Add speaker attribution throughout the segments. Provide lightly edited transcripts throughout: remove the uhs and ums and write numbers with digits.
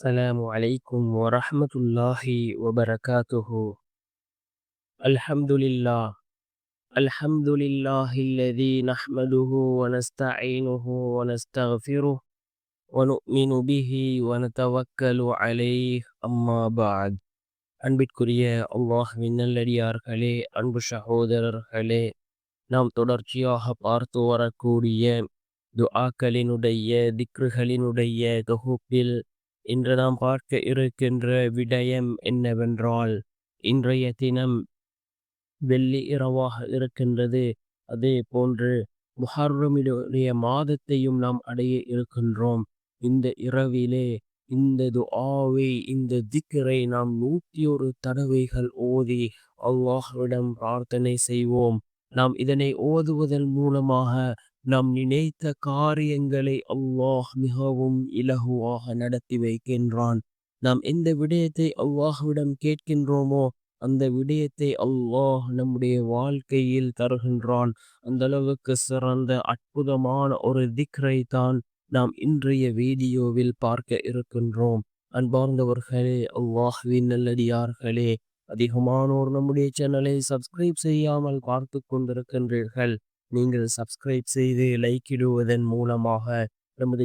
Speaker 1: السلام عليكم ورحمة الله وبركاته. الحمد لله. الحمد لله الذي نحمده ونستعينه ونستغفره ونؤمن به ونتوكل عليه أما بعد. அன்பிற்குரிய அல்லாஹ்வின் நல்லடியார்களே, அன்பு சகோதரர்களே, நாம் தொடர்ச்சியாக பார்த்து வரக்கூடிய துஆக்களினுடைய திக்ருகளினுடைய தொகுப்பில் இன்று நாம் பார்க்க இருக்கின்ற விடயம் என்னவென்றால், இன்றைய தினம் வெள்ளி இரவாக இருக்கின்றது. அதே போன்று முஹர்ரமினுடைய மாதத்தையும் நாம் அடைய இருக்கின்றோம். இந்த இரவிலே இந்த துஆவை, இந்த திக்ரை நாம் 101 தடவைகள் ஓதி அல்லாஹ்விடம் பிரார்த்தனை செய்வோம். நாம் இதனை ஓதுவதன் மூலமாக நாம் நினைத்த காரியங்களை அல்லாஹ் மிகவும் இலகுவாக நடத்தி வைக்கின்றான். நாம் எந்த விடயத்தை அல்லாஹ்விடம் கேட்கின்றோமோ அந்த விடயத்தை அல்லாஹ் நம்முடைய வாழ்க்கையில் தருகின்றான். அந்த அளவுக்கு சிறந்த அற்புதமான ஒரு திக்ரை தான் நாம் இன்றைய வீடியோவில் பார்க்க இருக்கின்றோம். அன்பார்ந்தவர்களே, அல்லாஹ்வின் நல்லடியார்களே, அதிகமானோர் நம்முடைய சேனலை சப்ஸ்கிரைப் செய்யாமல் பார்த்து கொண்டிருக்கின்றீர்கள். நீங்கள் சப்ஸ்கிரைப் செய்து லைக் இடுவதன் மூலமாக நமது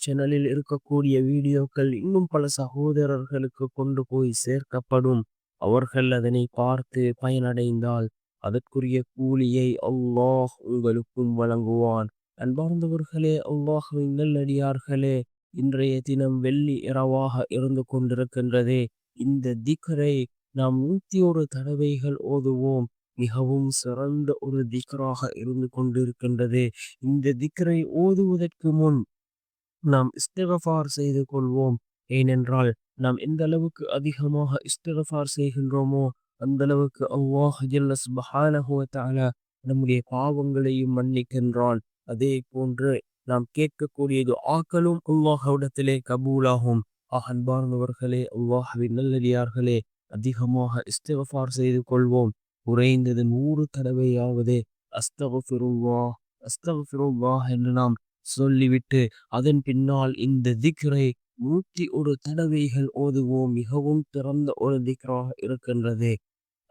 Speaker 1: சேனலில் இருக்கக்கூடிய வீடியோக்கள் இன்னும் பல சகோதரர்களுக்கு கொண்டு போய் சேர்க்கப்படும். அவர்கள் அதனை பார்த்து பயனடைந்தால் அதற்குரிய கூலியை அல்லாஹ் உங்களுக்கும் வழங்குவான். அன்பார்ந்தவர்களே, அல்லாஹ்வின் நல்லடியார்களே, இன்றைய தினம் வெள்ளி இரவாக இருந்து கொண்டிருக்கின்றதே. இந்த திக்ரை நாம் 101 தடவைகள் ஓதுவோம். மிகவும் சிறந்த ஒரு திக்ராக இருந்து கொண்டிருக்கின்றது. இந்த திக்ரை ஓதுவதற்கு முன் நாம் இஸ்திக்ஃபார் செய்து கொள்வோம். ஏனென்றால் நாம் எந்த அளவுக்கு அதிகமாக இஸ்திக்ஃபார் செய்கின்றோமோ அந்த அளவுக்கு அல்லாஹ் ஜல்ல சுப்ஹானஹு வ தஆலா நம்முடைய பாவங்களையும் மன்னிக்கின்றான். அதே போன்று நாம் கேட்கக்கூடிய துஆக்களும் அல்லாஹ்விடத்திலே கபூலாகும். அன்பார்ந்தவர்களே, அல்லாஹ்வின் நல்லடியார்களே, அதிகமாக இஸ்திக்ஃபார் செய்து கொள்வோம். குறைந்தது 100 தடவையாவது அஸ்தக்ஃபிருல்லாஹ் அஸ்தக்ஃபிருல்லாஹ் என்று நாம் சொல்லிவிட்டு அதன் பின்னால் இந்த திக்ரை 101 தடவைகள் ஓதுவோம். மிகவும் சிறந்த ஒரு திக்ராக இருக்கின்றது.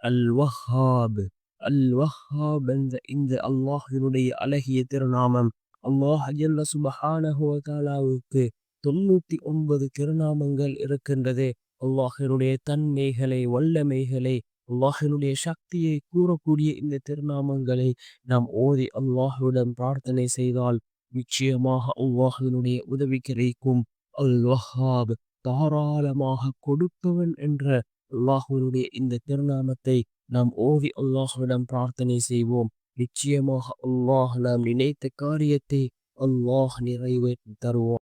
Speaker 1: அல் வஹ்ஹாப். அல் வஹ்ஹாப் என்ற இந்த அல்லாஹ்வினுடைய அழகிய திருநாமம். அல்லாஹ் ஜல்ல சுப்ஹானஹு வ தஆலாவுக்கு 99 திருநாமங்கள் இருக்கின்றது. அல்லாஹ்வினுடைய தன்மைகளை, வல்லமைகளை, அல்லாஹ்வினுடைய சக்தியை கூறக்கூடிய இந்த திருநாமங்களை நாம் ஓதி அல்லாஹ்விடம் பிரார்த்தனை செய்தால் நிச்சயமாக அல்லாஹ்வினுடைய உதவி கிடைக்கும். அல் வஹ்ஹாப், தாராளமாக கொடுப்பவன் என்ற அல்லாஹ்வினுடைய இந்த திருநாமத்தை நாம் ஓதி அல்லாஹ்விடம் பிரார்த்தனை செய்வோம். நிச்சயமாக அல்லாஹ் நாம் நினைத்த காரியத்தை அல்லாஹ் நிறைவேற்றி தருவான்.